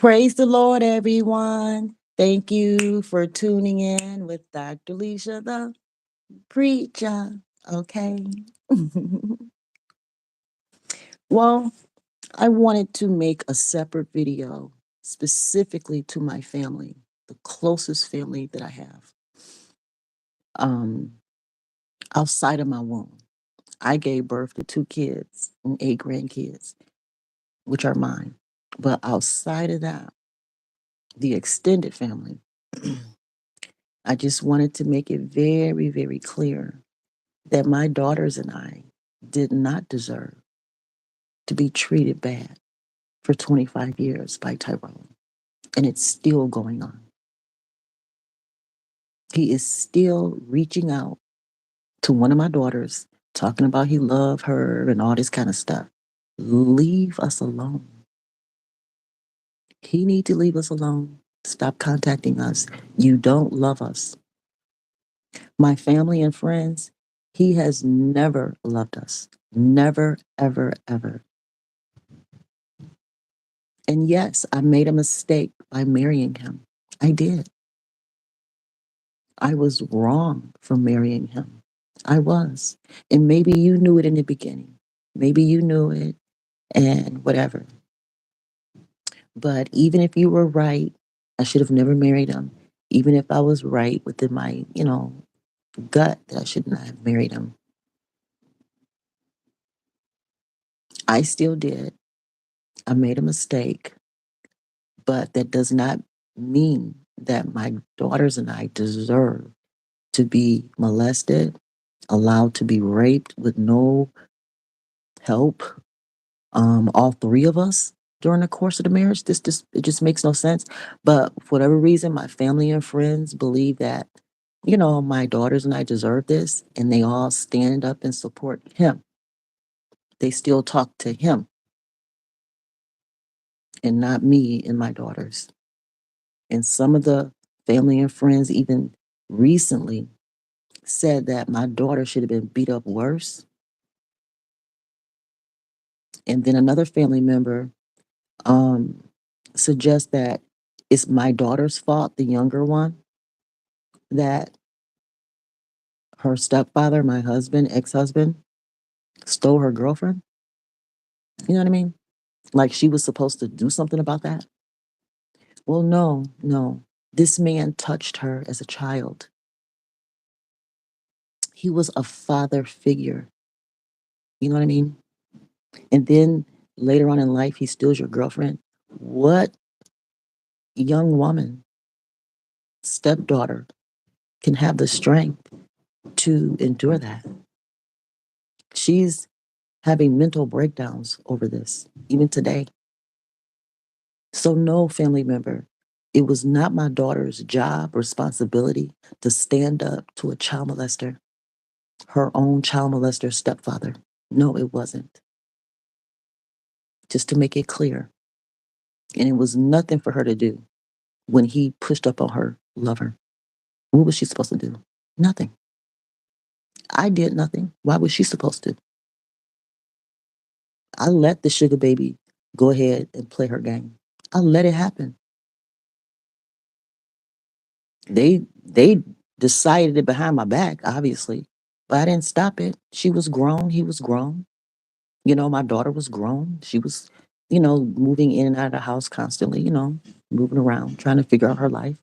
Praise the Lord, everyone. Thank you for tuning in with Dr. Leisha, the preacher. Okay. Well, I wanted to make a separate video specifically to my family, the closest family that I have, um, outside of my womb. I gave birth to 2 kids and 8 grandkids, which are mine. But outside of that, the extended family, I just wanted to make it very, very clear that my daughters and I did not deserve to be treated bad for 25 years by Tyrone. And it's still going on. He is still reaching out to one of my daughters, talking about he loved her and all this kind of stuff. Leave us alone. He need to leave us alone. Stop contacting us. You don't love us. My family and friends, he has never loved us. Never, ever, ever. And yes, I made a mistake by marrying him. I did. I was wrong for marrying him. I was. And maybe you knew it in the beginning. Maybe you knew it and whatever. But even if you were right, I should have never married him. Even if I was right within my, gut that I should not have married him, I still did. I made a mistake, but that does not mean that my daughters and I deserve to be molested, allowed to be raped with no help. All three of us during the course of the marriage. It just makes no sense. But for whatever reason, my family and friends believe that, my daughters and I deserve this, and they all stand up and support him. They still talk to him and not me and my daughters. And some of the family and friends even recently said that my daughter should have been beat up worse. And then another family member um, suggests that it's my daughter's fault, the younger one, that her stepfather, my husband, ex-husband, stole her girlfriend. You know what I mean? Like she was supposed to do something about that. Well, no, no. This man touched her as a child. He was a father figure. You know what I mean? And then later on in life, he steals your girlfriend. What young woman, stepdaughter, can have the strength to endure that? She's having mental breakdowns over this, even today. So, no, family member, it was not my daughter's job, responsibility to stand up to a child molester, her own child molester stepfather. No, it wasn't. Just to make it clear. And it was nothing for her to do when he pushed up on her lover. What was she supposed to do? Nothing. I did nothing. Why was she supposed to? I let the sugar baby go ahead and play her game. I let it happen. They decided it behind my back, obviously, but I didn't stop it. She was grown. He was grown. My daughter was grown. She was, moving in and out of the house constantly. Moving around, trying to figure out her life.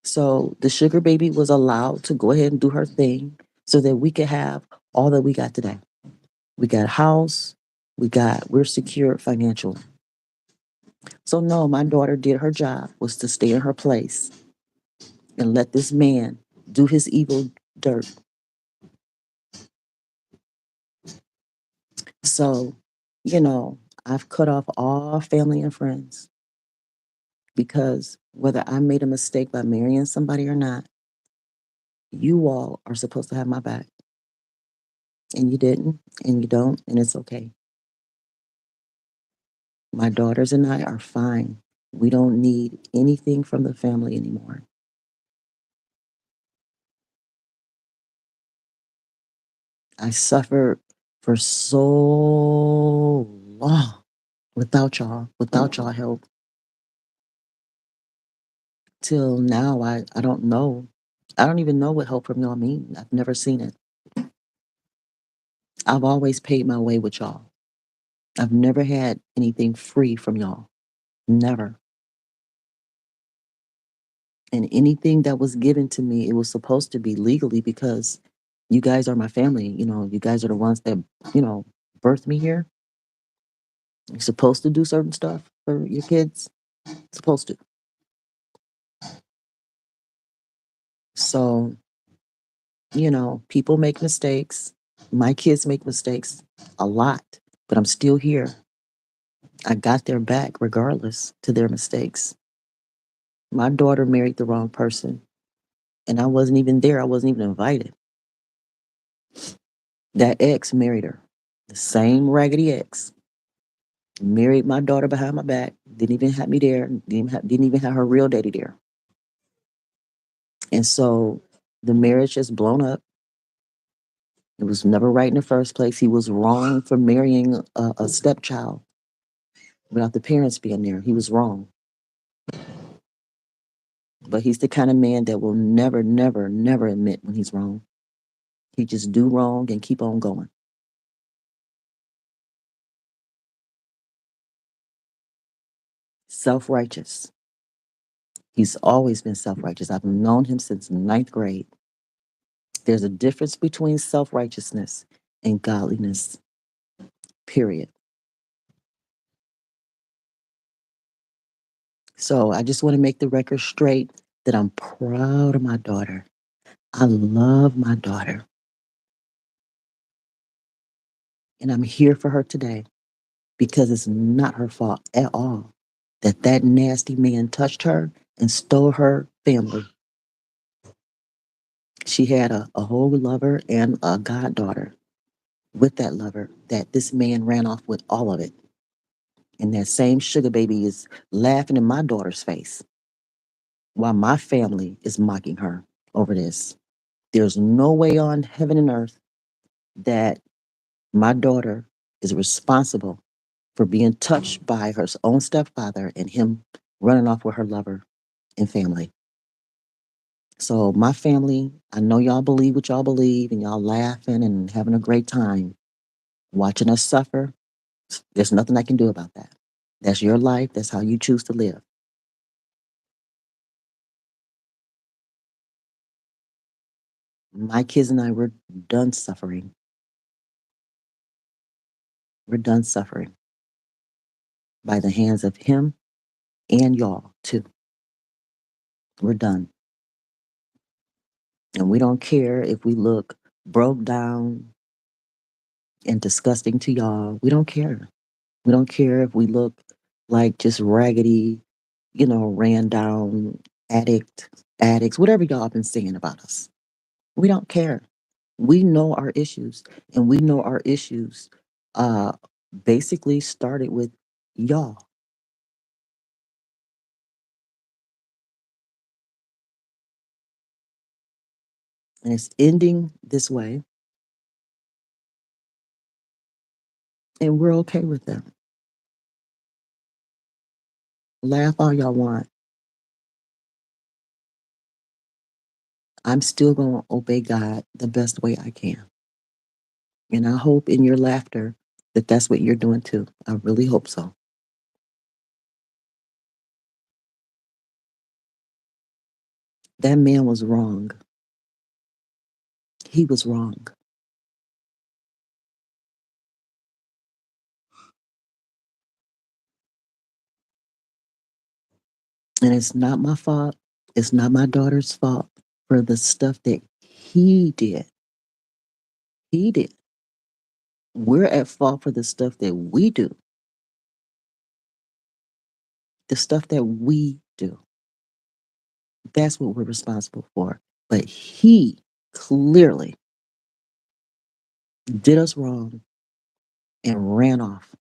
So the sugar baby was allowed to go ahead and do her thing so that we could have all that we got today. We got a house, we're secure financially. So no, my daughter did her job, was to stay in her place and let this man do his evil dirt. So, you know, I've cut off all family and friends because whether I made a mistake by marrying somebody or not, you all are supposed to have my back. And you didn't, and you don't, and it's okay. My daughters and I are fine. We don't need anything from the family anymore. I suffered for so long. without y'all help. Till now, I don't know. I don't even know what help from y'all mean. I've never seen it. I've always paid my way with y'all. I've never had anything free from y'all. Never. And anything that was given to me, it was supposed to be legally because you guys are my family. You guys are the ones that, you know, birthed me here. You're supposed to do certain stuff for your kids. Supposed to. So, people make mistakes. My kids make mistakes a lot, but I'm still here. I got their back regardless to their mistakes. My daughter married the wrong person, and I wasn't even there. I wasn't even invited. That ex married her. The same raggedy ex married my daughter behind my back. Didn't even have me there. Didn't even have her real daddy there. And so the marriage has blown up. It was never right in the first place. He was wrong for marrying a stepchild without the parents being there. He was wrong. But he's the kind of man that will never, never, never admit when he's wrong. He just do wrong and keep on going. Self-righteous. He's always been self-righteous. I've known him since ninth grade. There's a difference between self-righteousness and godliness, period. So I just want to make the record straight that I'm proud of my daughter. I love my daughter. And I'm here for her today because it's not her fault at all that nasty man touched her and stole her family. She had a whole lover and a goddaughter with that lover that this man ran off with all of it. And that same sugar baby is laughing in my daughter's face while my family is mocking her over this. There's no way on heaven and earth that my daughter is responsible for being touched by her own stepfather and him running off with her lover and family. So, my family, I know y'all believe what y'all believe and y'all laughing and having a great time watching us suffer. There's nothing I can do about that. That's your life. That's how you choose to live. My kids and I, we're done suffering. We're done suffering by the hands of him and y'all, too. We're done. And we don't care if we look broke down and disgusting to y'all. We don't care. We don't care if we look like just raggedy, ran down addicts, whatever y'all been saying about us. We don't care. We know our issues, and we know our issues uh basically started with y'all. And it's ending this way, and we're okay with that. Laugh all y'all want. I'm still going to obey God the best way I can. And I hope in your laughter that that's what you're doing too. I really hope so. That man was wrong. He was wrong. And it's not my fault. It's not my daughter's fault for the stuff that he did. He did. We're at fault for the stuff that we do, the stuff that we do. That's what we're responsible for. But he clearly did us wrong and ran off.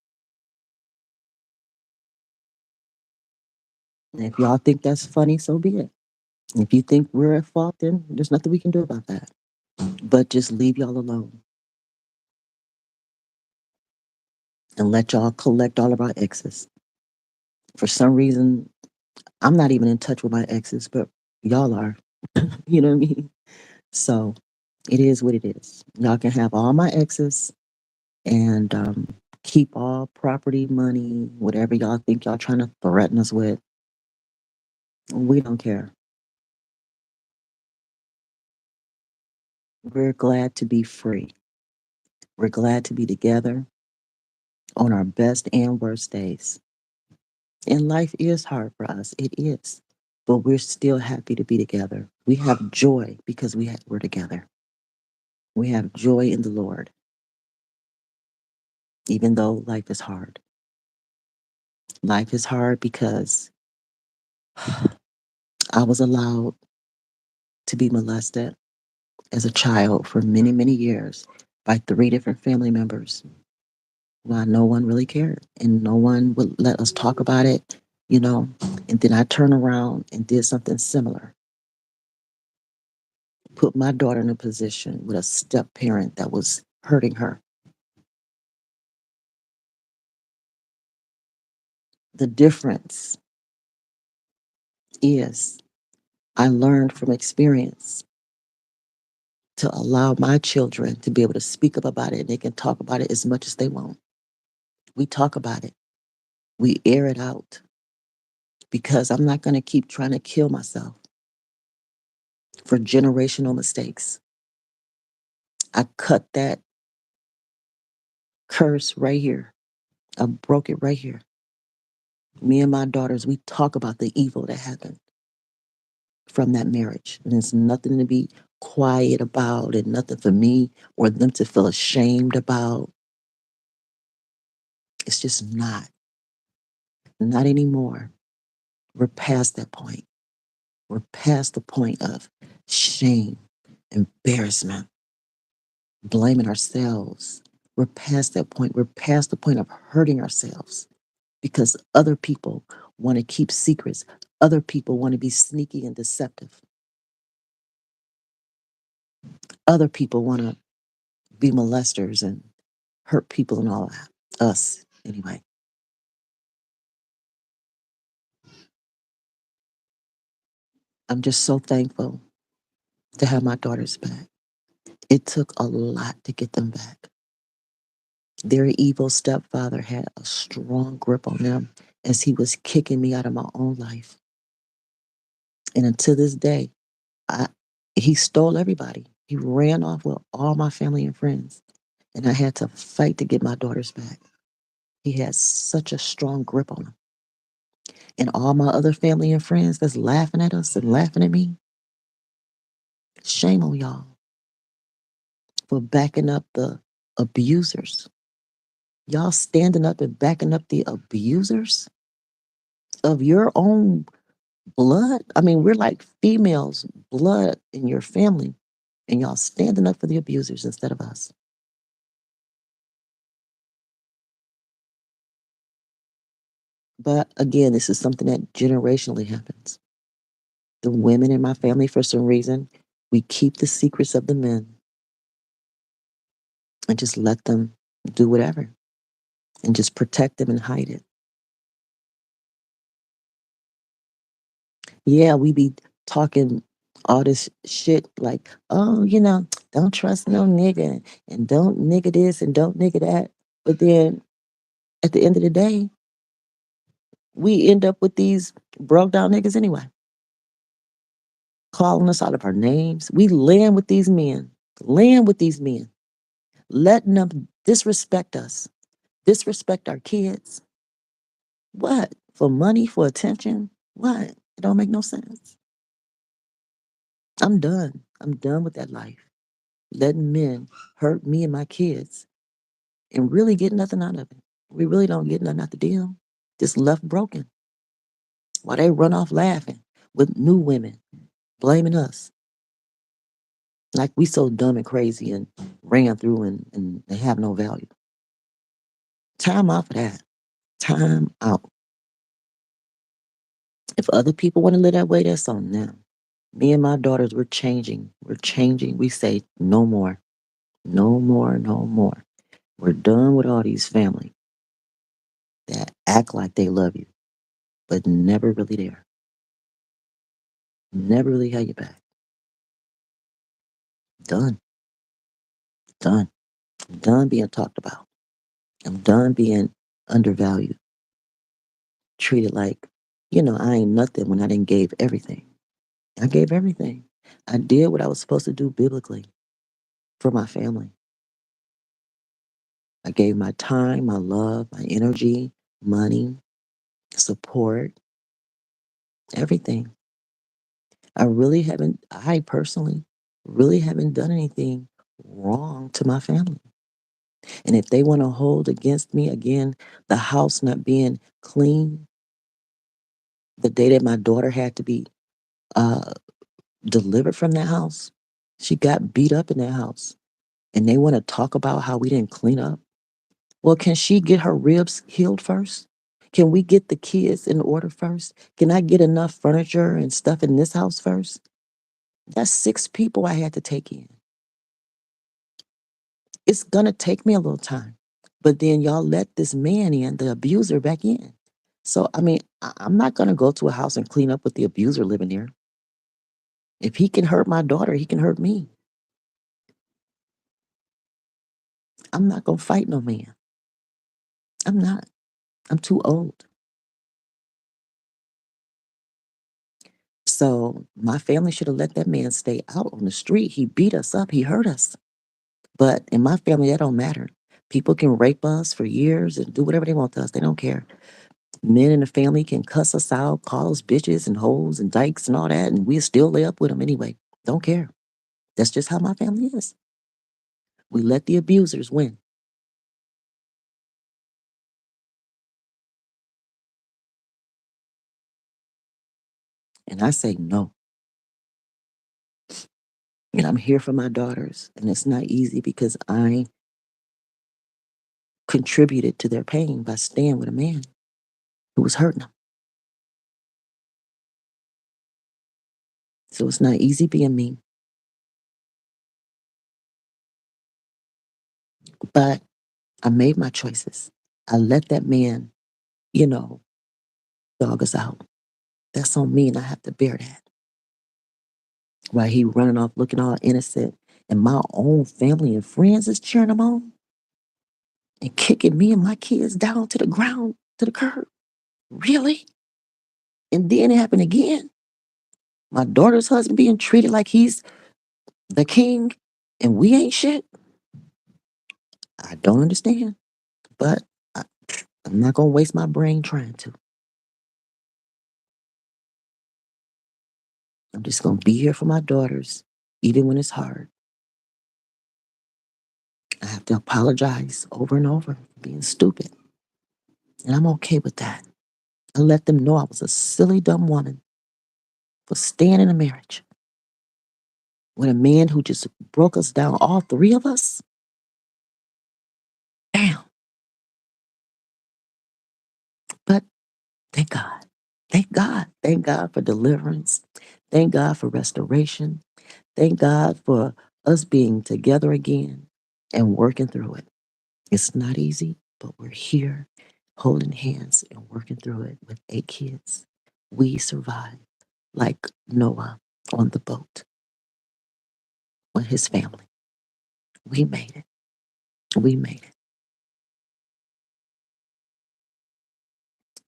And if y'all think that's funny, so be it. If you think we're at fault, then there's nothing we can do about that. But just leave y'all alone. and let y'all collect all of our exes. For some reason, I'm not even in touch with my exes, but y'all are. You know what I mean? So it is what it is. Y'all can have all my exes and keep all property, money, whatever y'all think y'all trying to threaten us with. We don't care. We're glad to be free. We're glad to be together on our best and worst days. And life is hard for us. It is. But we're still happy to be together. We have joy because we're together. We have joy in the Lord, even though life is hard. Life is hard because I was allowed to be molested as a child for many, many years by three different family members while no one really cared and no one would let us talk about it, you know. And then I turned around and did something similar, put my daughter in a position with a step parent that was hurting her. The difference is I learned from experience to allow my children to be able to speak up about it and they can talk about it as much as they want. We talk about it, we air it out because I'm not going to keep trying to kill myself for generational mistakes. I cut that curse right here. I broke it right here. Me and my daughters, we talk about the evil that happened from that marriage. And it's nothing to be quiet about and nothing for me or them to feel ashamed about. It's just not. Not anymore. We're past that point. We're past the point of shame, embarrassment, blaming ourselves. We're past that point. We're past the point of hurting ourselves because other people want to keep secrets. Other people want to be sneaky and deceptive. Other people want to be molesters and hurt people and all that. Us, anyway. I'm just so thankful to have my daughters back. It took a lot to get them back. Their evil stepfather had a strong grip on them as he was kicking me out of my own life. And until this day, I, he stole everybody. He ran off with all my family and friends. And I had to fight to get my daughters back. He had such a strong grip on them. And all my other family and friends that's laughing at us and laughing at me, shame on y'all for backing up the abusers. Y'all standing up and backing up the abusers of your own blood. I mean, we're like females, blood in your family, and y'all standing up for the abusers instead of us. But again, this is something that generationally happens. The women in my family, for some reason, we keep the secrets of the men and just let them do whatever and just protect them and hide it. Yeah, we be talking all this shit like, oh, don't trust no nigga and don't nigga this and don't nigga that. But then at the end of the day, we end up with these broke down niggas anyway, calling us out of our names. We land with these men, letting them disrespect us, disrespect our kids. What? For money, for attention? What? It don't make no sense. I'm done. I'm done with that life. Letting men hurt me and my kids and really get nothing out of it. We really don't get nothing out the deal. Just left broken while they run off laughing with new women, blaming us. Like we so dumb and crazy and ran through and they have no value. Time out for that. Time out. If other people want to live that way, that's on them. Me and my daughters, we're changing. We're changing. We say no more. No more, no more. We're done with all these family. that act like they love you, but never really there. Never really had your back. Done. Done. I'm done being talked about. I'm done being undervalued, treated like, I ain't nothing when I didn't gave everything. I gave everything. I did what I was supposed to do biblically for my family. I gave my time, my love, my energy, money, support, everything. I personally really haven't done anything wrong to my family. And if they want to hold against me again, the house not being clean, the day that my daughter had to be uh, delivered from that house, she got beat up in that house. And they want to talk about how we didn't clean up. Well, can she get her ribs healed first? Can we get the kids in order first? Can I get enough furniture and stuff in this house first? That's 6 people I had to take in. It's gonna take me a little time. But then y'all let this man in, the abuser, back in. So, I mean, I'm not gonna go to a house and clean up with the abuser living there. If he can hurt my daughter, he can hurt me. I'm not gonna fight no man. I'm not. I'm too old. So my family should have let that man stay out on the street. He beat us up. He hurt us. But in my family, that don't matter. People can rape us for years and do whatever they want to us. They don't care. Men in the family can cuss us out, call us bitches and hoes and dykes and all that, and we still lay up with them anyway. Don't care. That's just how my family is. We let the abusers win. And I say no. And I'm here for my daughters. And it's not easy because I contributed to their pain by staying with a man who was hurting them. So it's not easy being me. But I made my choices. I let that man, you know, dog us out. That's on me, and I have to bear that. While he running off looking all innocent, and my own family and friends is cheering him on and kicking me and my kids down to the ground, to the curb. Really? And then it happened again. My daughter's husband being treated like he's the king, and we ain't shit. I don't understand, but I, I'm not gonna waste my brain trying to. I'm just gonna be here for my daughters, even when it's hard. I have to apologize over and over for being stupid. And I'm okay with that. I let them know I was a silly, dumb woman for staying in a marriage with a man who just broke us down, all 3 of us. Damn. But thank God. Thank God. Thank God for deliverance. Thank God for restoration. Thank God for us being together again and working through it. It's not easy, but we're here holding hands and working through it with 8 kids. We survived like Noah on the boat with his family. We made it. We made it.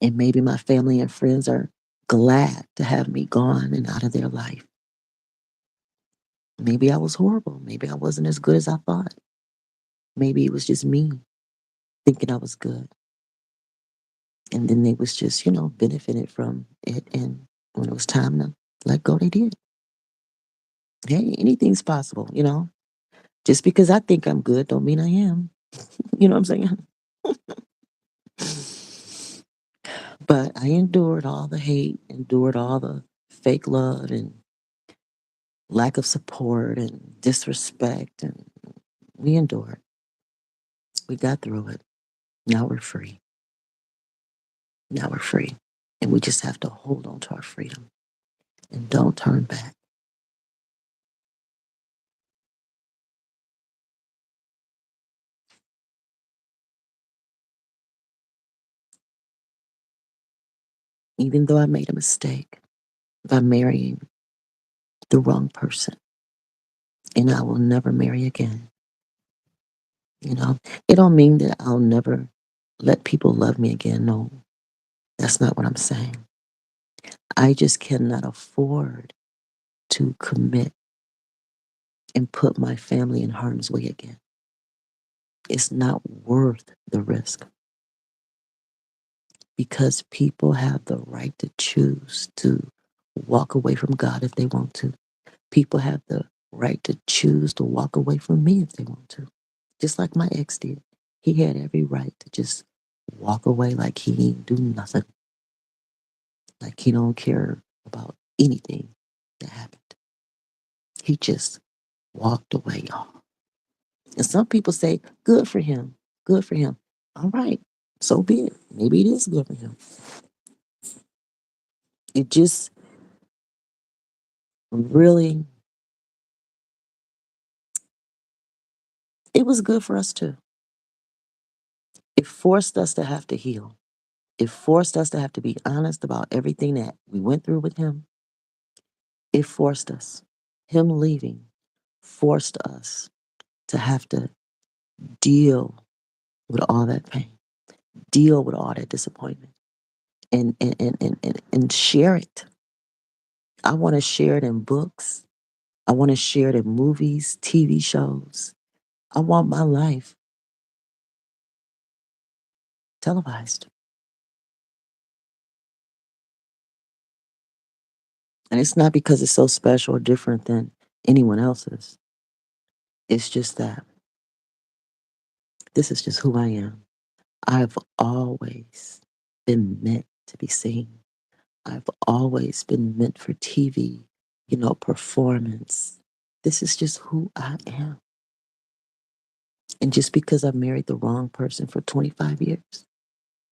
And maybe my family and friends are glad to have me gone and out of their life. Maybe I was horrible. Maybe I wasn't as good as I thought. Maybe it was just me thinking I was good. And then they was just, benefiting from it. And when it was time to let go, they did. Hey, anything's possible. Just because I think I'm good don't mean I am. You know what I'm saying? But I endured all the hate, endured all the fake love and lack of support and disrespect. And we endured. We got through it. Now we're free. Now we're free. And we just have to hold on to our freedom and don't turn back. even though I made a mistake by marrying the wrong person, and I will never marry again. You know, it don't mean that I'll never let people love me again. No, that's not what I'm saying. I just cannot afford to commit and put my family in harm's way again. It's not worth the risk because people have the right to choose to walk away from God if they want to. People have the right to choose to walk away from me if they want to. Just like my ex did. He had every right to just walk away like he ain't do nothing, like he don't care about anything that happened. He just walked away, y'all. And some people say, good for him, good for him. All right, so be it. Maybe it is good for him. It just really, it was good for us too. It forced us to have to heal. It forced us to have to be honest about everything that we went through with him. It forced us. Him leaving forced us to have to deal with all that pain, deal with all that disappointment, and share it. I want to share it in books. I want to share it in movies, TV shows. I want my life televised. And it's not because it's so special or different than anyone else's. It's just that this is just who I am. I've always been meant to be seen. I've always been meant for TV, performance. This is just who I am. And just because I married the wrong person for 25 years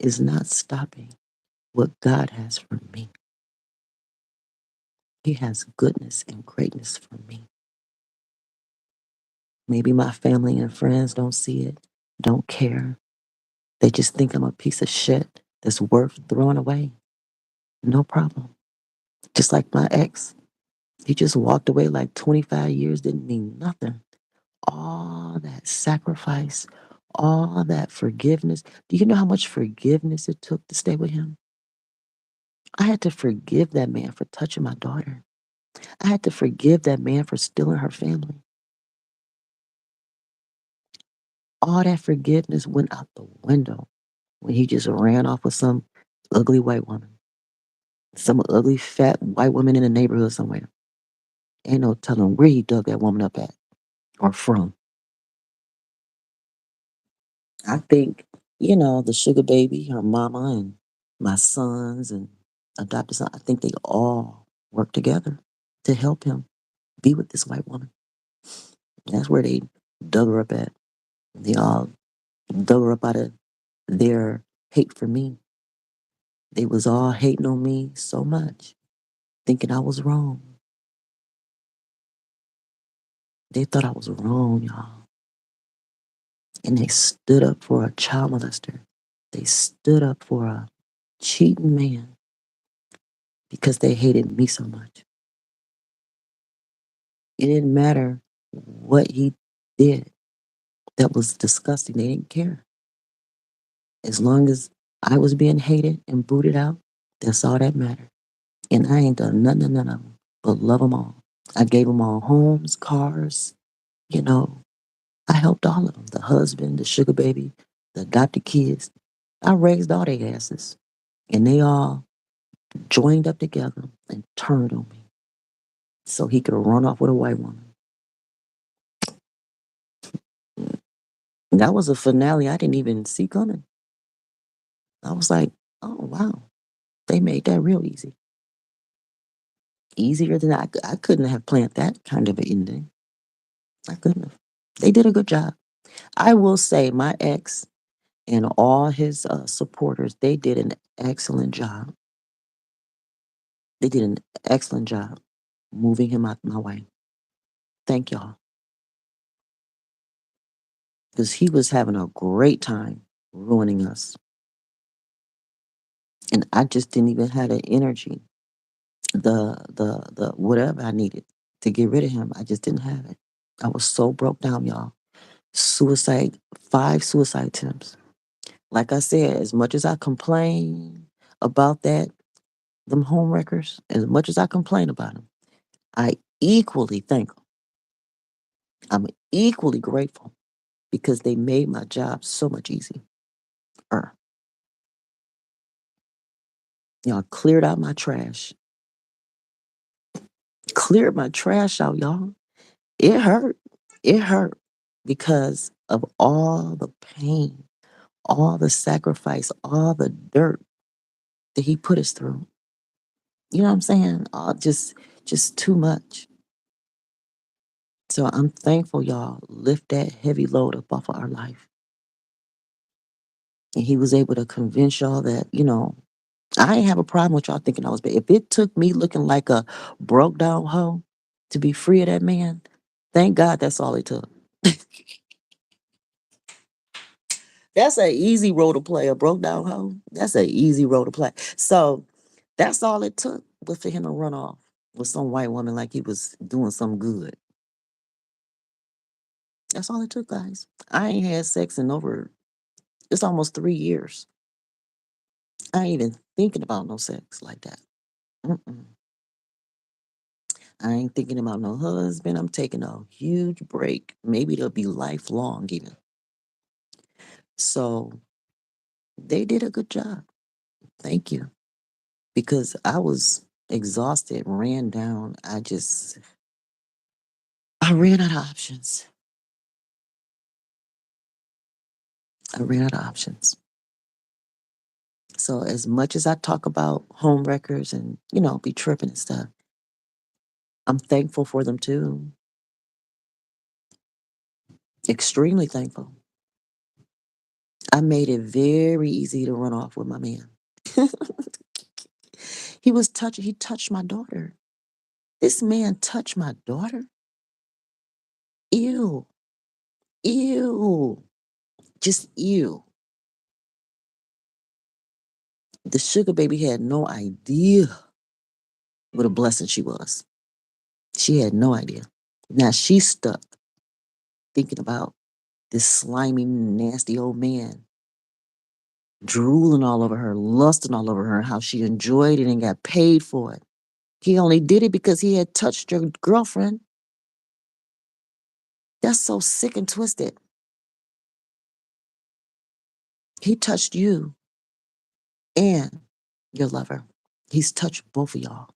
is not stopping what God has for me. He has goodness and greatness for me. Maybe my family and friends don't see it, don't care. They just think I'm a piece of shit that's worth throwing away. No problem. Just like my ex, he just walked away like 25 years didn't mean nothing. All that sacrifice, all that forgiveness. Do you know how much forgiveness it took to stay with him? I had to forgive that man for touching my daughter. I had to forgive that man for stealing her family. All that forgiveness went out the window when he just ran off with some ugly white woman, some ugly fat white woman in the neighborhood somewhere. Ain't no telling where he dug that woman up at or from. I think, the sugar baby, her mama, and my sons and adopted son, I think they all worked together to help him be with this white woman. That's where they dug her up at. They all dug her up out of their hate for me. They was all hating on me so much, thinking I was wrong. They thought I was wrong, y'all. And they stood up for a child molester. They stood up for a cheating man because they hated me so much. It didn't matter what he did that was disgusting. They didn't care. As long as I was being hated and booted out, that's all that mattered. And I ain't done none of them but love them all. I gave them all homes, cars, you know. I helped all of them, the husband, the sugar baby, the adopted kids. I raised all their asses. And they all joined up together and turned on me so he could run off with a white woman. That was a finale I didn't even see coming. I was like, oh, wow, they made that real easy. Easier than I couldn't have planned that kind of an ending. I couldn't have. They did a good job. I will say my ex and all his supporters, they did an excellent job. They did an excellent job moving him out my way. Thank y'all. Because he was having a great time ruining us. And I just didn't even have the energy, the whatever I needed to get rid of him. I just didn't have it. I was so broke down, y'all. Suicide, 5 suicide attempts. Like I said, as much as I complain about that, them home wreckers, as much as I complain about them, I equally thank them. I'm equally grateful because they made my job so much easier. Y'all cleared out my trash. Cleared my trash out, y'all. It hurt. It hurt because of all the pain, all the sacrifice, all the dirt that he put us through. You know what I'm saying? All just too much. So I'm thankful y'all lift that heavy load up off of our life. And he was able to convince y'all that, I ain't have a problem with y'all thinking I was bad. If it took me looking like a broke down hoe to be free of that man, thank God that's all it took. That's an easy role to play, a broke down hoe. That's an easy role to play. So that's all it took was for him to run off with some white woman like he was doing some good. That's all it took, guys. I ain't had sex in it's almost 3 years. I ain't even thinking about no sex like that. Mm-mm. I ain't thinking about no husband. I'm taking a huge break. Maybe it'll be lifelong even. So they did a good job. Thank you. Because I was exhausted, ran down. I ran out of options. I ran out of options. So as much as I talk about home wreckers and, be tripping and stuff, I'm thankful for them too. Extremely thankful. I made it very easy to run off with my man. He touched my daughter. This man touched my daughter. Ew. Ew. Just ew. The sugar baby had no idea what a blessing she was. She had no idea. Now she's stuck thinking about this slimy, nasty old man drooling all over her, lusting all over her, how she enjoyed it and got paid for it. He only did it because he had touched your girlfriend. That's so sick and twisted. He touched you and your lover. He's touched both of y'all.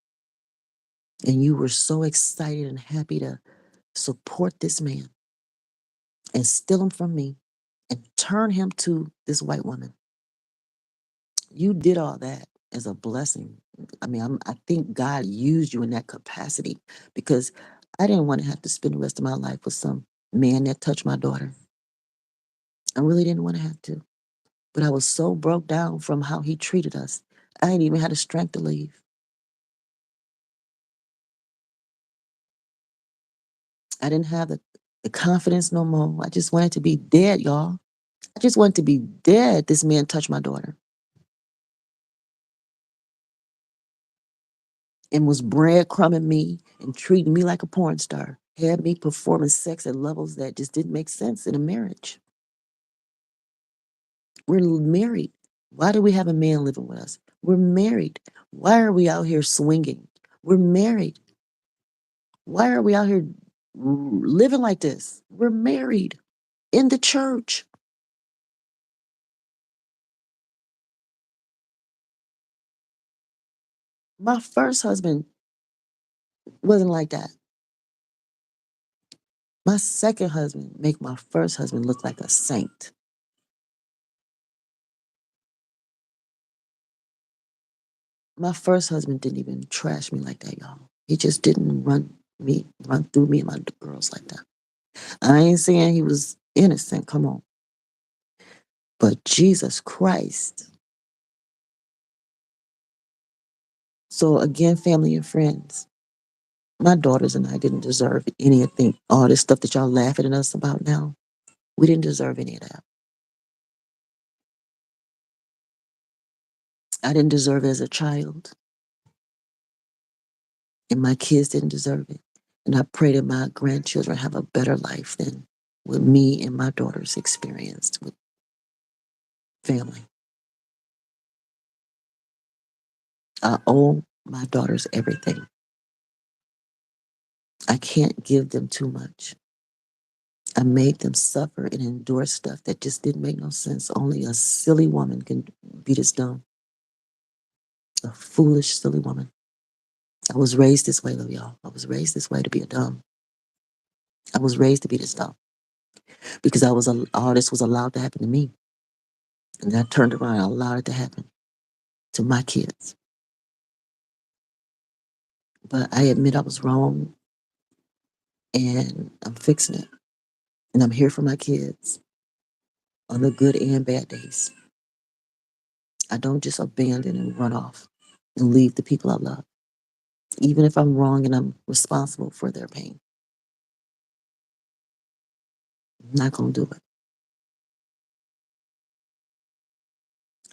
And you were so excited and happy to support this man and steal him from me and turn him to this white woman. You did all that as a blessing. I mean, I think God used you in that capacity because I didn't want to have to spend the rest of my life with some man that touched my daughter. I really didn't want to have to. But I was so broke down from how he treated us. I didn't even have the strength to leave. I didn't have the confidence no more. I just wanted to be dead, y'all. I just wanted to be dead. This man touched my daughter and was breadcrumbing me and treating me like a porn star. Had me performing sex at levels that just didn't make sense in a marriage. We're married. Why do we have a man living with us? We're married. Why are we out here swinging? We're married. Why are we out here living like this? We're married in the church. My first husband wasn't like that. My second husband make my first husband look like a saint. My first husband didn't even trash me like that, y'all. He just didn't run through me and my girls like that. I ain't saying he was innocent, come on. But Jesus Christ. So again, family and friends, my daughters and I didn't deserve anything. All this stuff that y'all laughing at us about now, we didn't deserve any of that. I didn't deserve it as a child, and my kids didn't deserve it. And I pray that my grandchildren have a better life than what me and my daughters experienced with family. I owe my daughters everything. I can't give them too much. I made them suffer and endure stuff that just didn't make no sense. Only a silly woman can be this dumb. A foolish, silly woman. I was raised this way, though, y'all. I was raised this way to be a dumb. I was raised to be this dumb because all this was allowed to happen to me. And I turned around and allowed it to happen to my kids. But I admit I was wrong and I'm fixing it. And I'm here for my kids on the good and bad days. I don't just abandon and run off and leave the people I love, even if I'm wrong and I'm responsible for their pain. I'm not going to do it.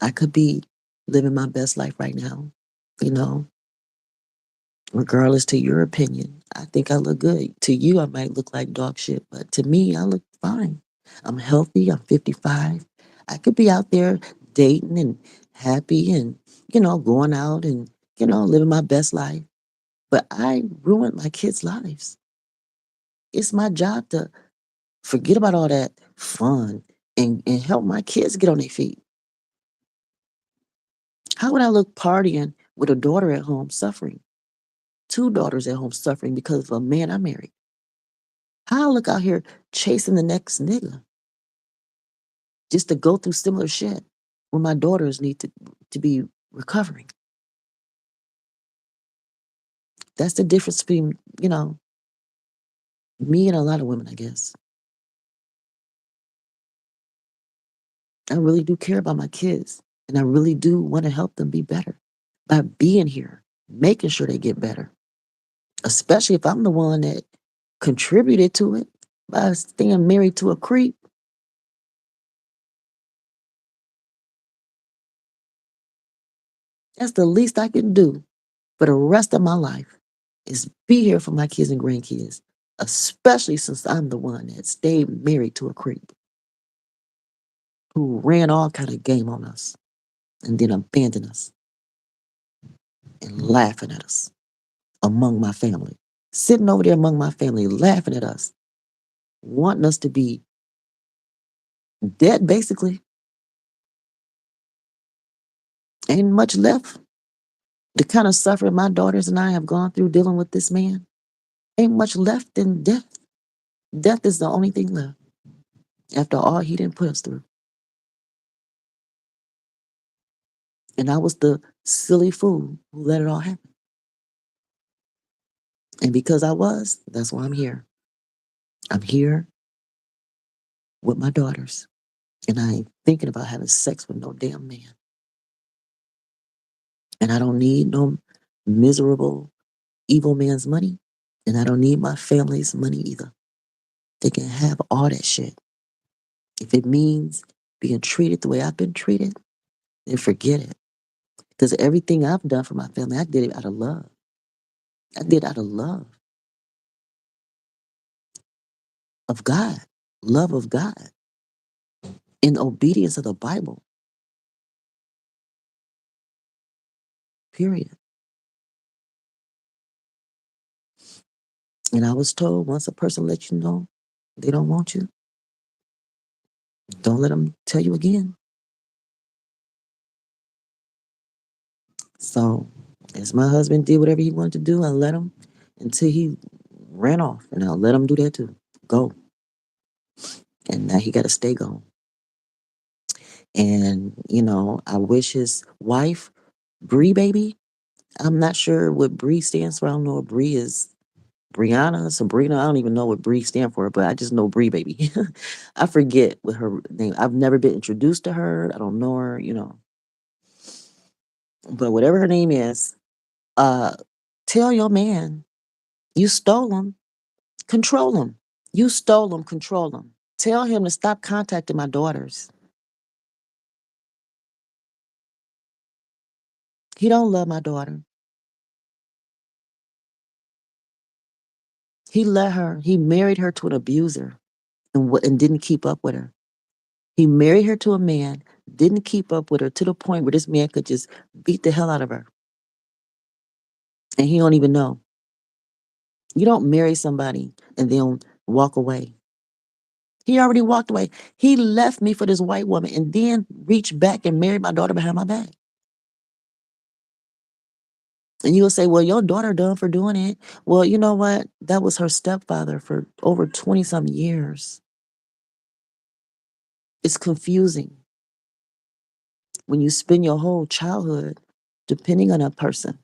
I could be living my best life right now, you know, regardless to your opinion. I think I look good. To you, I might look like dog shit, but to me, I look fine. I'm healthy. I'm 55. I could be out there dating and happy and, going out and, living my best life. But I ruined my kids' lives. It's my job to forget about all that fun and help my kids get on their feet. How would I look partying with a daughter at home suffering? Two daughters at home suffering because of a man I married. How I look out here chasing the next nigga just to go through similar shit when my daughters need to be recovering. That's the difference between, me and a lot of women, I guess. I really do care about my kids and I really do want to help them be better by being here, making sure they get better, especially if I'm the one that contributed to it by staying married to a creep. That's the least I can do for the rest of my life is be here for my kids and grandkids, especially since I'm the one that stayed married to a creep who ran all kind of game on us and then abandoned us and laughing at us among my family. Sitting over there among my family laughing at us, wanting us to be dead basically. Ain't much left. The kind of suffering my daughters and I have gone through dealing with this man, ain't much left than death. Death is the only thing left after all he didn't put us through. And I was the silly fool who let it all happen. And because I was, that's why I'm here. I'm here with my daughters. And I ain't thinking about having sex with no damn man. And I don't need no miserable, evil man's money. And I don't need my family's money either. They can have all that shit. If it means being treated the way I've been treated, then forget it. Because everything I've done for my family, I did it out of love. I did out of love of God, love of God, in obedience of the Bible, period. And I was told once a person lets you know they don't want you, don't let them tell you again. So, as my husband did whatever he wanted to do, I let him until he ran off, and I'll let him do that too. Go. And now he got to stay gone. And, I wish his wife, Bree baby, I'm not sure what Bree stands for. I don't know what Bree is. Brianna, Sabrina, I don't even know what Bree stand for, but I just know Bree baby. I forget what her name. I've never been introduced to her. I don't know her. But whatever her name is, uh, tell your man you stole him, control him. You stole him, control him. Tell him to stop contacting my daughters. He don't love my daughter. He married her to an abuser and didn't keep up with her. He married her to a man, didn't keep up with her to the point where this man could just beat the hell out of her. And he don't even know. You don't marry somebody and then walk away. He already walked away. He left me for this white woman and then reached back and married my daughter behind my back. And you'll say, well, your daughter done for doing it. Well, you know what? That was her stepfather for over 20 some years. It's confusing when you spend your whole childhood depending on a person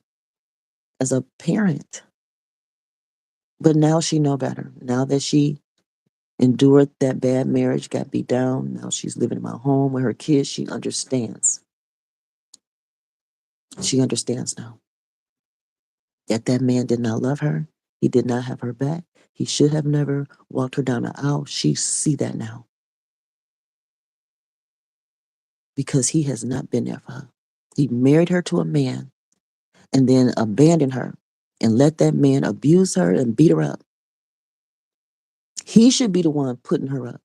as a parent. But now she know better. Now that she endured that bad marriage, got beat down, now she's living in my home with her kids, she understands. She understands now that that man did not love her. He did not have her back. He should have never walked her down the aisle. She see that now because he has not been there for her. He married her to a man and then abandoned her and let that man abuse her and beat her up. He should be the one putting her up.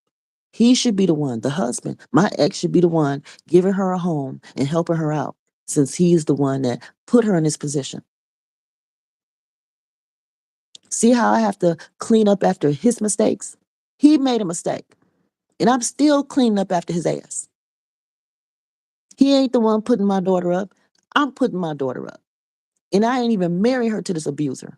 He should be the one, the husband. My ex should be the one giving her a home and helping her out since he's the one that put her in this position. See how I have to clean up after his mistakes? He made a mistake, and I'm still cleaning up after his ass. He ain't the one putting my daughter up. I'm putting my daughter up. And I ain't even marry her to this abuser.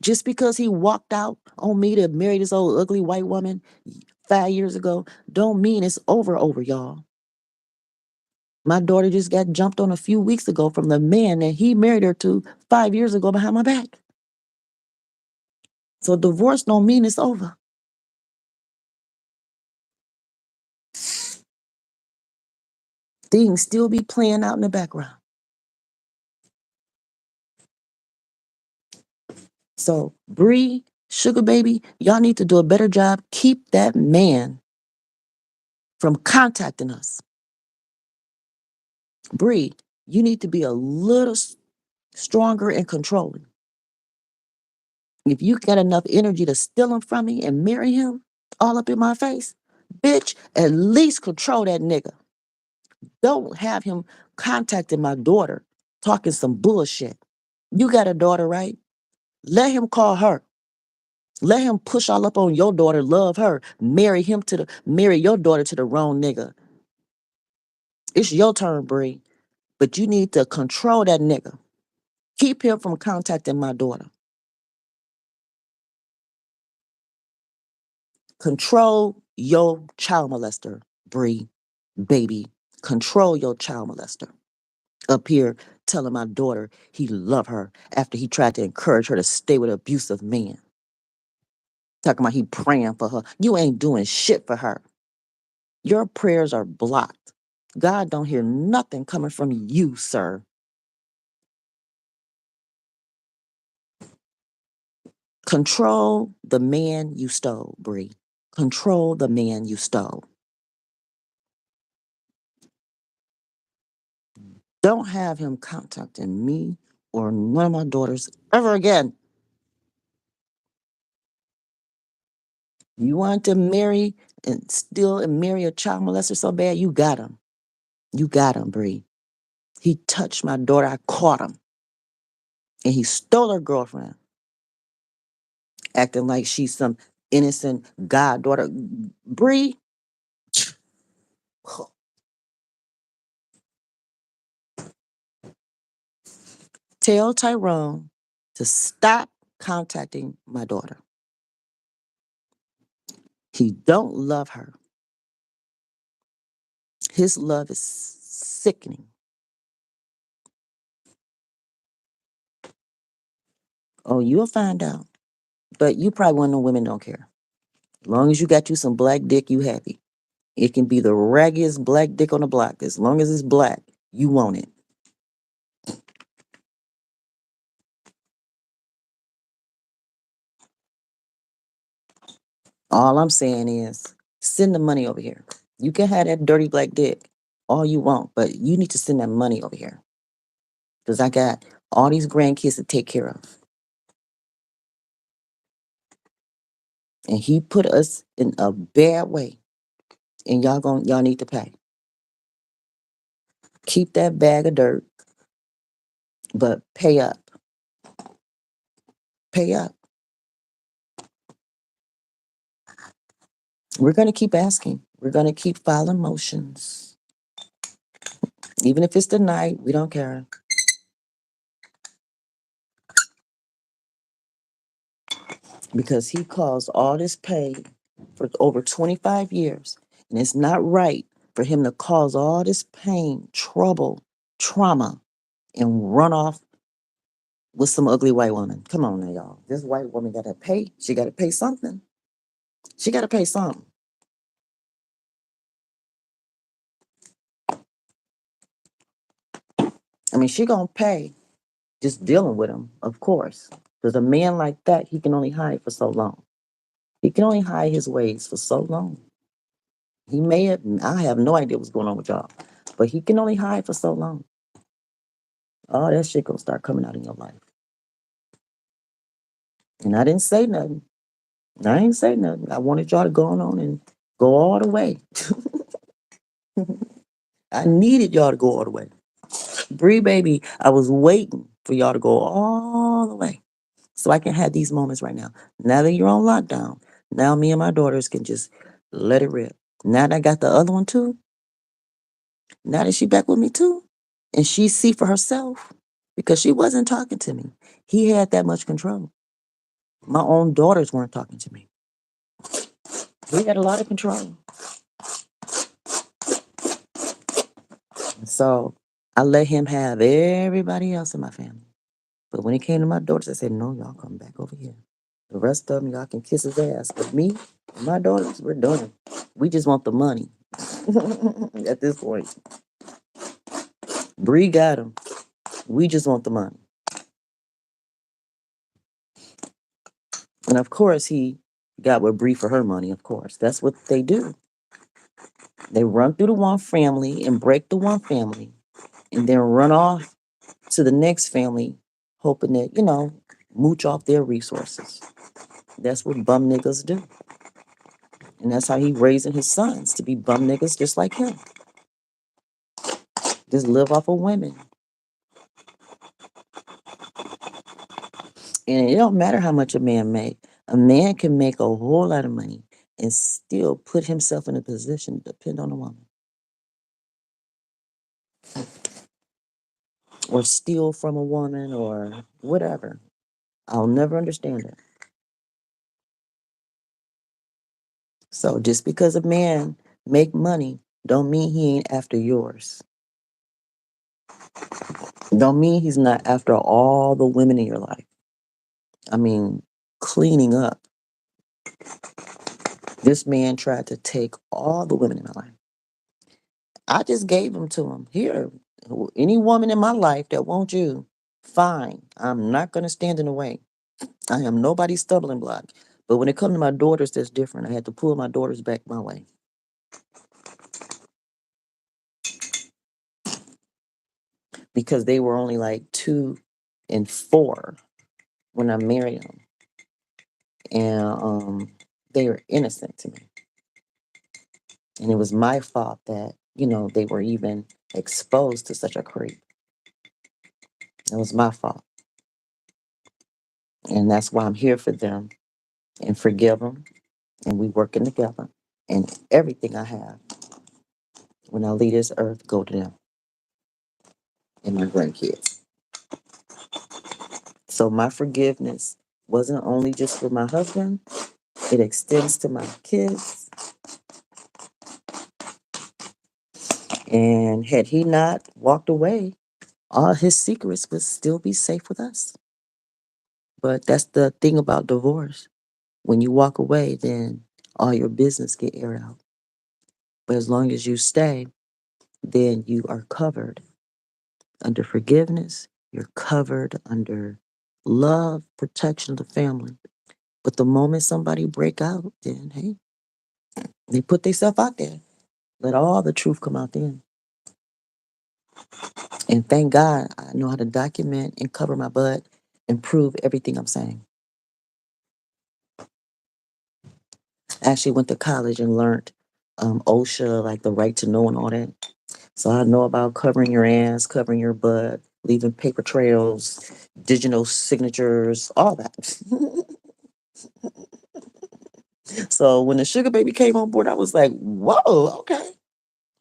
Just because he walked out on me to marry this old ugly white woman 5 years ago, don't mean it's over, y'all. My daughter just got jumped on a few weeks ago from the man that he married her to 5 years ago behind my back. So divorce don't mean it's over. Things still be playing out in the background. So Bree, Sugar Baby, y'all need to do a better job. Keep that man from contacting us. Bree, you need to be a little stronger and controlling. If you got enough energy to steal him from me and marry him all up in my face, bitch, at least control that nigga. Don't have him contacting my daughter, talking some bullshit. You got a daughter, right? Let him call her. Let him push all up on your daughter, love her, marry your daughter to the wrong nigga. It's your turn, Bree. But you need to control that nigga. Keep him from contacting my daughter. Control your child molester, Bree, baby. Control your child molester. Up here telling my daughter he loved her after he tried to encourage her to stay with an abusive man. Talking about he praying for her. You ain't doing shit for her. Your prayers are blocked. God don't hear nothing coming from you, sir. Control the man you stole, Bree. Control the man you stole. Don't have him contacting me or one of my daughters ever again. You want to marry and marry a child molester so bad, you got him. You got him, Bree. He touched my daughter. I caught him. And he stole her girlfriend, acting like she's some innocent goddaughter. Bree, tell Tyrone to stop contacting my daughter. He don't love her. His love is sickening. Oh, you'll find out. But you probably one of them women don't care. As long as you got you some black dick, you happy. It can be the raggiest black dick on the block. As long as it's black, you want it. All I'm saying is Send the money over here. You can have that dirty black dick all you want, but you need to send that money over here because I got all these grandkids to take care of. And he put us in a bad way, and y'all need to pay. Keep that bag of dirt, but pay up. Pay up. We're gonna keep asking. We're gonna keep filing motions. Even if it's denied, we don't care. Because he caused all this pain for over 25 years. And it's not right for him to cause all this pain, trouble, trauma, and run off with some ugly white woman. Come on now, y'all. This white woman got to pay. She got to pay something. She got to pay something. I mean, she going to pay just dealing with him, of course. Because a man like that, he can only hide for so long. He can only hide his ways for so long. He may have, I have no idea what's going on with y'all, but he can only hide for so long. All that shit gonna start coming out in your life. And I didn't say nothing. I ain't say nothing. I wanted y'all to go on and go all the way. I needed y'all to go all the way. Bree, baby, I was waiting for y'all to go all the way so I can have these moments right now. Now that you're on lockdown, now me and my daughters can just let it rip. Now that I got the other one too, now that she back with me too, and she see for herself because she wasn't talking to me. He had that much control. My own daughters weren't talking to me. We had a lot of control. So I let him have everybody else in my family. But when it came to my daughters, I said, no, y'all come back over here. The rest of them, y'all can kiss his ass. But me and my daughters, we're done. We just want the money at this point. Bree got him. We just want the money. And of course, he got with Bree for her money, of course. That's what they do. They run through the one family and break the one family and then run off to the next family, hoping that, mooch off their resources. That's what bum niggas do. And that's how he raising his sons to be bum niggas just like him. Just live off of women. And it don't matter how much a man make. A man can make a whole lot of money and still put himself in a position to depend on a woman. Or steal from a woman or whatever. I'll never understand it. So just because a man make money don't mean he ain't after yours. Don't mean he's not after all the women in your life. I mean, cleaning up. This man tried to take all the women in my life. I just gave them to him. Here, any woman in my life that wants you, fine. I'm not going to stand in the way. I am nobody's stumbling block. But when it comes to my daughters, that's different. I had to pull my daughters back my way. Because they were only like 2 and 4 when I married them. And they were innocent to me. And it was my fault that, they were even exposed to such a creep. It was my fault. And that's why I'm here for them and forgive them. And we working together. And everything I have, when I leave this earth, go to them and my grandkids. So my forgiveness wasn't only just for my husband, it extends to my kids. And had he not walked away, all his secrets would still be safe with us. But that's the thing about divorce. When you walk away, then all your business get aired out. But as long as you stay, then you are covered under forgiveness. You're covered under love, protection of the family. But the moment somebody break out, then hey, They put themselves out there. Let all the truth come out then. And thank God I know how to document and cover my butt and prove everything I'm saying. I actually went to college and learned OSHA, like the right to know and all that. So I know about covering your ass, covering your butt, leaving paper trails, digital signatures, all that. So when the sugar baby came on board, I was like, whoa, okay.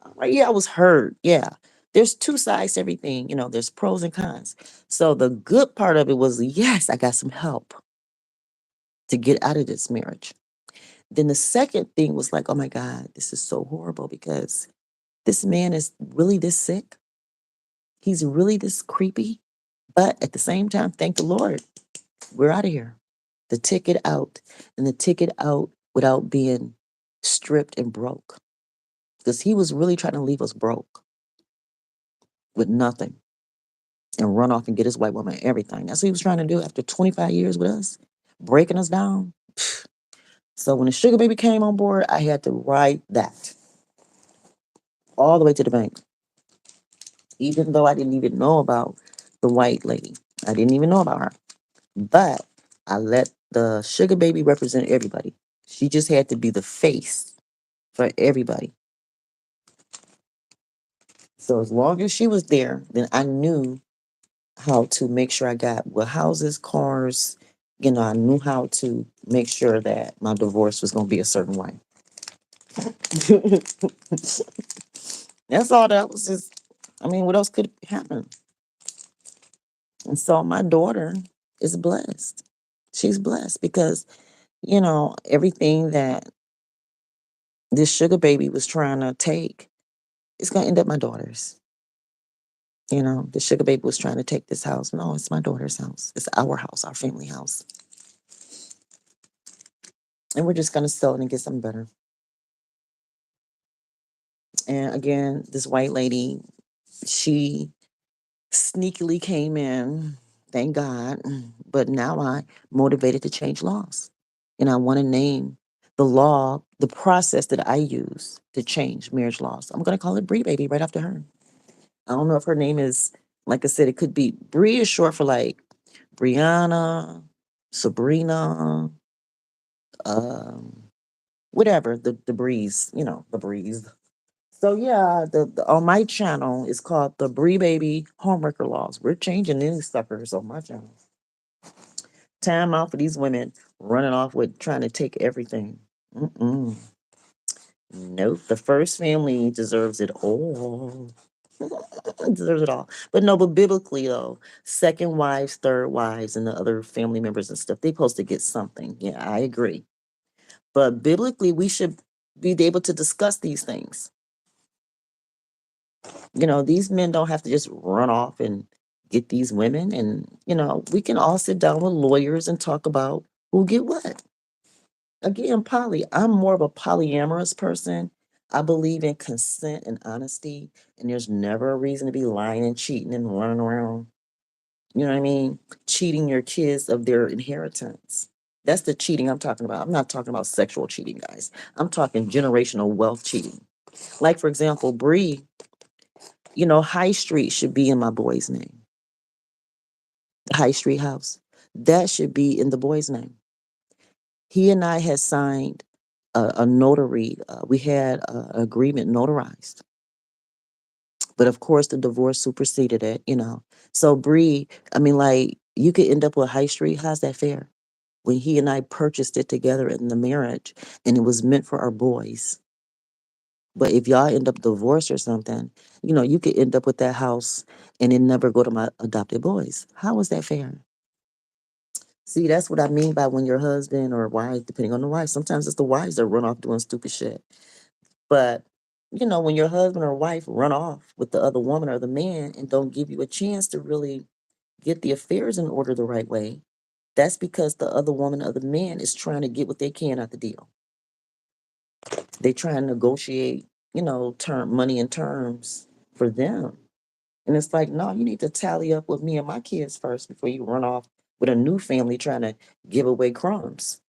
All right, yeah, I was hurt. Yeah. There's two sides to everything. There's pros and cons. So the good part of it was, yes, I got some help to get out of this marriage. Then the second thing was like, oh my God, this is so horrible because this man is really this sick. He's really this creepy. But at the same time, thank the Lord, we're out of here. The ticket out, and the ticket out without being stripped and broke. Because he was really trying to leave us broke with nothing and run off and get his white woman everything. That's what he was trying to do after 25 years with us, breaking us down. So when the sugar baby came on board, I had to write that all the way to the bank, even though I didn't even know about the white lady. I didn't even know about her. But I let the sugar baby represent everybody. She just had to be the face for everybody. So as long as she was there, then I knew how to make sure I got houses, cars. I knew how to make sure that my divorce was going to be a certain way. That's all that was just, what else could happen? And so my daughter is blessed. She's blessed because, everything that this sugar baby was trying to take, it's going to end up my daughter's. The sugar baby was trying to take this house. No, it's my daughter's house. It's our house, our family house. And we're just going to sell it and get something better. And again, this white lady, she sneakily came in, thank God. But now I'm motivated to change laws. And I want to name the law, the process that I use to change marriage laws. I'm going to call it Bree Baby right after her. I don't know if her name is, like I said, it could be Bree is short for like Brianna, Sabrina, um, whatever, the breeze, the breeze. So yeah, the on my channel is called the Bree Baby Homewrecker Laws. We're changing these suckers on my channel. Time out for these women running off with trying to take everything. Mm-mm. Nope, the first family deserves it all. Deserves it all. But no, but biblically though, second wives, third wives, and the other family members and stuff, they supposed to get something. Yeah, I agree. But biblically, we should be able to discuss these things. These men don't have to just run off and get these women. And, we can all sit down with lawyers and talk about who get what. Again, I'm more of a polyamorous person. I believe in consent and honesty, and there's never a reason to be lying and cheating and running around. You know what I mean? Cheating your kids of their inheritance. That's the cheating I'm talking about. I'm not talking about sexual cheating, guys. I'm talking generational wealth cheating. Like, for example, Bree, High Street should be in my boy's name. High Street house. That should be in the boy's name. He and I had signed a notary. We had an agreement notarized. But of course, the divorce superseded it. So Bree, like, you could end up with High Street. How's that fair? When he and I purchased it together in the marriage, and it was meant for our boys. But if y'all end up divorced or something, you could end up with that house and it never go to my adopted boys. How is that fair? See, that's what I mean by when your husband or wife, depending on the wife, sometimes it's the wives that run off doing stupid shit. But, when your husband or wife run off with the other woman or the man and don't give you a chance to really get the affairs in order the right way, that's because the other woman or the man is trying to get what they can out the deal. They try and negotiate, term money and terms for them. And it's like, no, you need to tally up with me and my kids first before you run off with a new family trying to give away crumbs.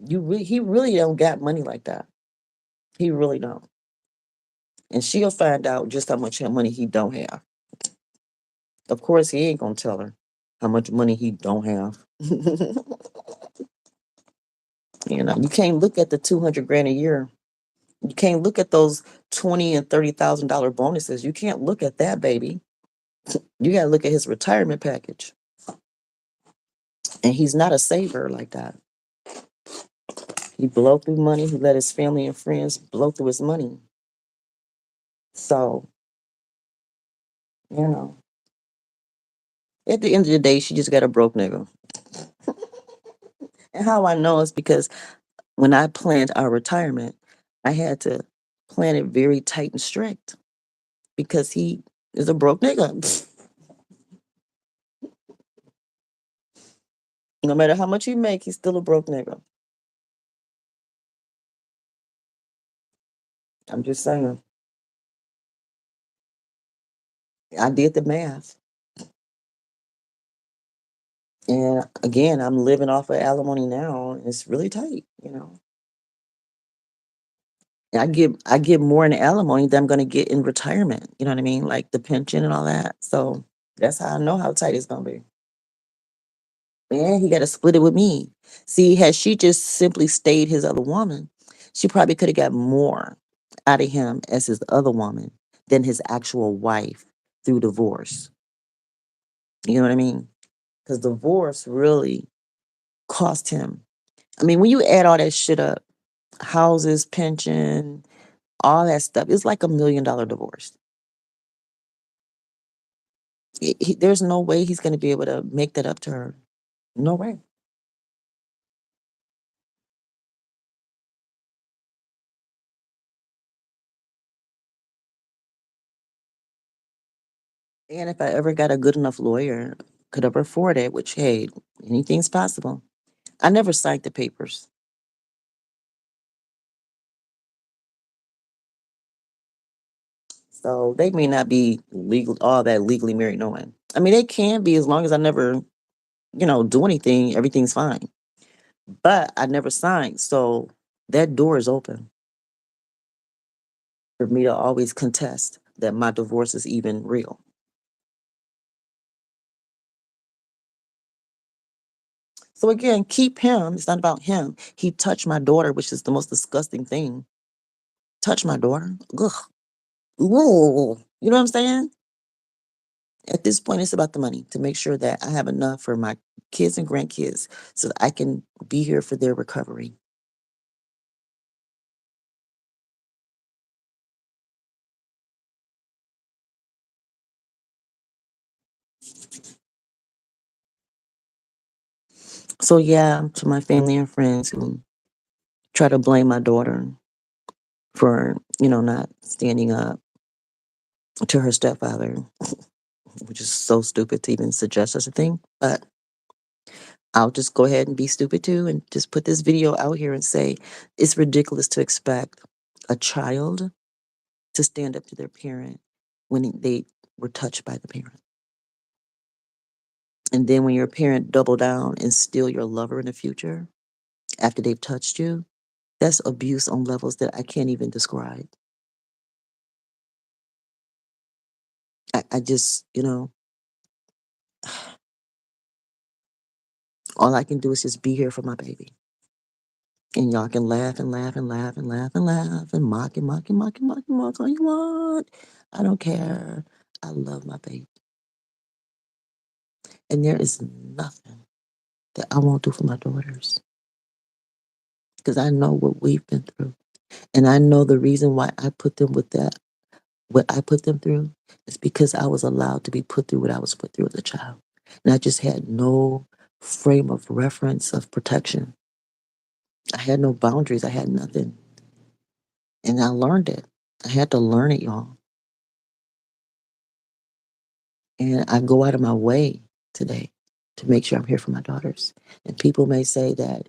He really don't got money like that. He really don't. And she'll find out just how much money he don't have. Of course, he ain't gonna tell her how much money he don't have. You can't look at the 200 grand a year. You can't look at those 20 and $30,000 bonuses. You can't look at that, baby. You gotta look at his retirement package. And he's not a saver like that. He blow through money. He let his family and friends blow through his money. So, you know, at the end of the day, she just got a broke nigga. And how I know is because when I planned our retirement, I had to plan it very tight and strict because he is a broke nigga. No matter how much he make, he's still a broke nigga. I'm just saying. I did the math. And again, I'm living off of alimony now, and it's really tight. And I get more in alimony than I'm gonna get in retirement. You know what I mean? Like the pension and all that. So that's how I know how tight it's gonna be. And he gotta split it with me. See, had she just simply stayed his other woman, she probably could have got more out of him as his other woman than his actual wife through divorce. You know what I mean? Because divorce really cost him. I mean, when you add all that shit up, houses, pension, all that stuff, it's like $1 million divorce. There's no way he's going to be able to make that up to her. No way. And if I ever got a good enough lawyer, could ever afford it, which, hey, anything's possible. I never signed the papers. So they may not be legal, all that legally married, no one. I mean, they can be as long as I never, do anything, everything's fine. But I never signed. So that door is open for me to always contest that my divorce is even real. So again, keep him. It's not about him. He touched my daughter, which is the most disgusting thing. Touch my daughter. Ugh. Ooh. You know what I'm saying? At this point, it's about the money to make sure that I have enough for my kids and grandkids so that I can be here for their recovery. So yeah, to my family and friends who try to blame my daughter for, not standing up to her stepfather, which is so stupid to even suggest such a thing. But I'll just go ahead and be stupid too and just put this video out here and say it's ridiculous to expect a child to stand up to their parent when they were touched by the parent. And then when your parent double down and steal your lover in the future after they've touched you, that's abuse on levels that I can't even describe. I just, all I can do is just be here for my baby. And y'all can laugh and laugh and laugh and laugh and laugh and mock and mock and mock and mock and mock all you want. I don't care. I love my baby. And there is nothing that I won't do for my daughters because I know what we've been through. And I know the reason why I put them with that, what I put them through, is because I was allowed to be put through what I was put through as a child. And I just had no frame of reference of protection. I had no boundaries. I had nothing. And I learned it. I had to learn it, y'all. And I go out of my way today to make sure I'm here for my daughters. And people may say that,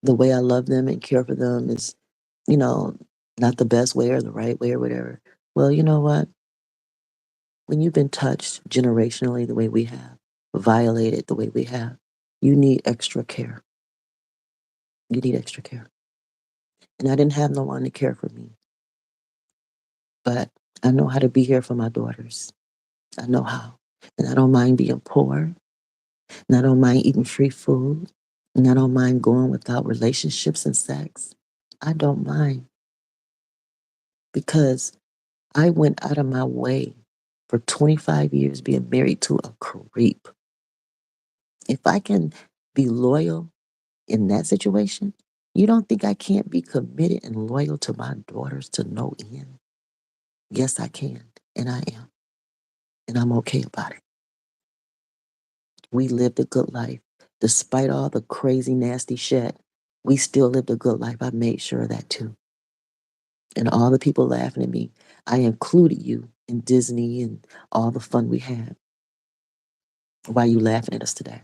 the way I love them and care for them is, you know, not the best way or the right way or whatever. Well, you know what? When you've been touched generationally the way we have, violated the way we have, you need extra care. You need extra care. And I didn't have no one to care for me. But I know how to be here for my daughters. I know how. And I don't mind being poor. And I don't mind eating free food. And I don't mind going without relationships and sex. I don't mind because I went out of my way for 25 years being married to a creep. If I can be loyal in that situation, you don't think I can't be committed and loyal to my daughters to no end? Yes, I can. And I am. And I'm okay about it. We lived a good life. Despite all the crazy, nasty shit, we still lived a good life. I made sure of that too. And all the people laughing at me, I included you in Disney and all the fun we had. Why you laughing at us today?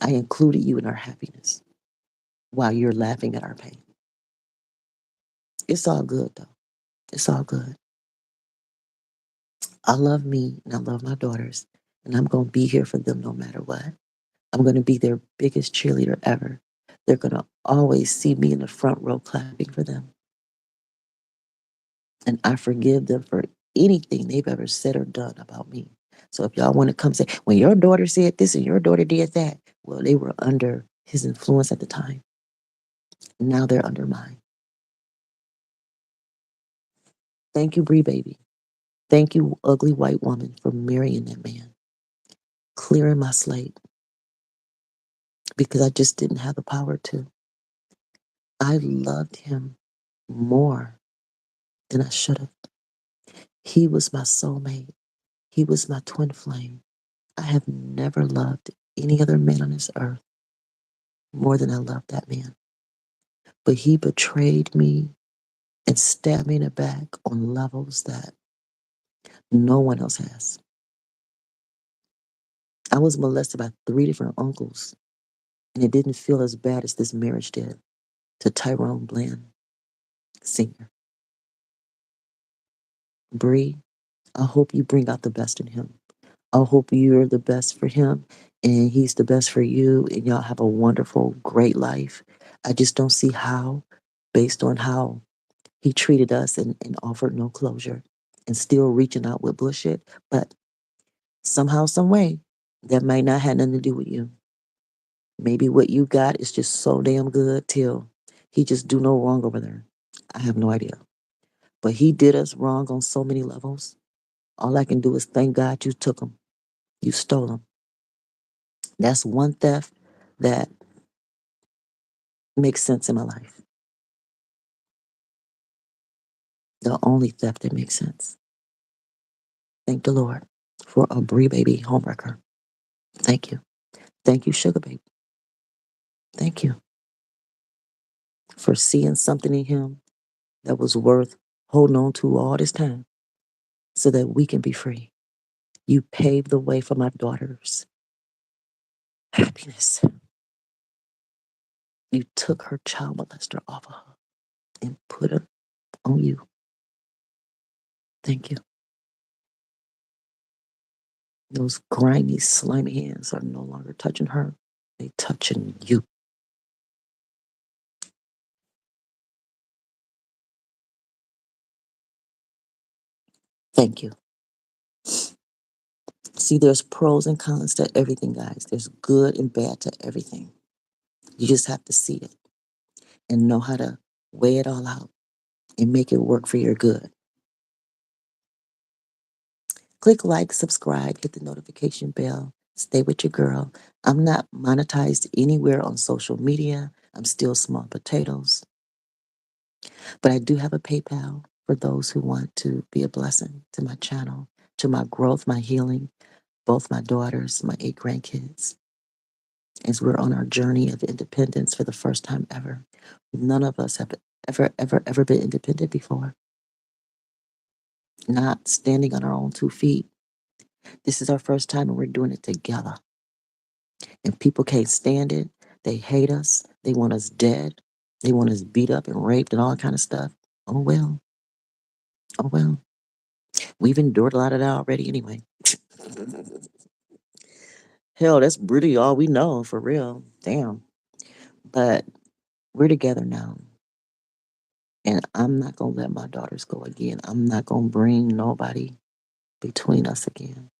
I included you in our happiness while you're laughing at our pain. It's all good though. It's all good. I love me and I love my daughters, and I'm going to be here for them no matter what. I'm going to be their biggest cheerleader ever. They're going to always see me in the front row clapping for them. And I forgive them for anything they've ever said or done about me. So if y'all want to come say, when your daughter said this and your daughter did that, well, they were under his influence at the time. Now they're under mine. Thank you, Bree Baby. Thank you, ugly white woman, for marrying that man, clearing my slate because I just didn't have the power to. I loved him more than I should have. He was my soulmate. He was my twin flame. I have never loved any other man on this earth more than I loved that man. But he betrayed me and stabbed me in the back on levels that no one else has. I was molested by three different uncles, and it didn't feel as bad as this marriage did to Tyrone Bland Sr. Bree, I hope you bring out the best in him. I hope you're the best for him and he's the best for you, and y'all have a wonderful, great life. I just don't see how, based on how he treated us and offered no closure and still reaching out with bullshit. But somehow, some way, that might not have nothing to do with you. Maybe what you got is just so damn good till he just do no wrong over there. I have no idea. But he did us wrong on so many levels. All I can do is thank God you took him. You stole him. That's one theft that makes sense in my life. The only theft that makes sense. Thank the Lord for a Brie Baby homewrecker. Thank you. Thank you, Sugar Baby. Thank you for seeing something in him that was worth holding on to all this time so that we can be free. You paved the way for my daughter's happiness. You took her child molester off of her and put her on you. Thank you. Those grimy, slimy hands are no longer touching her. They touching you. Thank you. See, there's pros and cons to everything, guys. There's good and bad to everything. You just have to see it and know how to weigh it all out and make it work for your good. Click like, subscribe, hit the notification bell. Stay with your girl. I'm not monetized anywhere on social media. I'm still small potatoes. But I do have a PayPal for those who want to be a blessing to my channel, to my growth, my healing, both my daughters, my 8 grandkids, as we're on our journey of independence for the first time ever. None of us have ever been independent before, not standing on our own 2 feet. This is our first time and we're doing it together. And people can't stand it. They hate us. They want us dead. They want us beat up and raped and all kind of stuff. Oh well. Oh well. We've endured a lot of that already anyway. Hell, that's really all we know for real. Damn. But we're together now. And I'm not gonna let my daughters go again. I'm not gonna bring nobody between us again.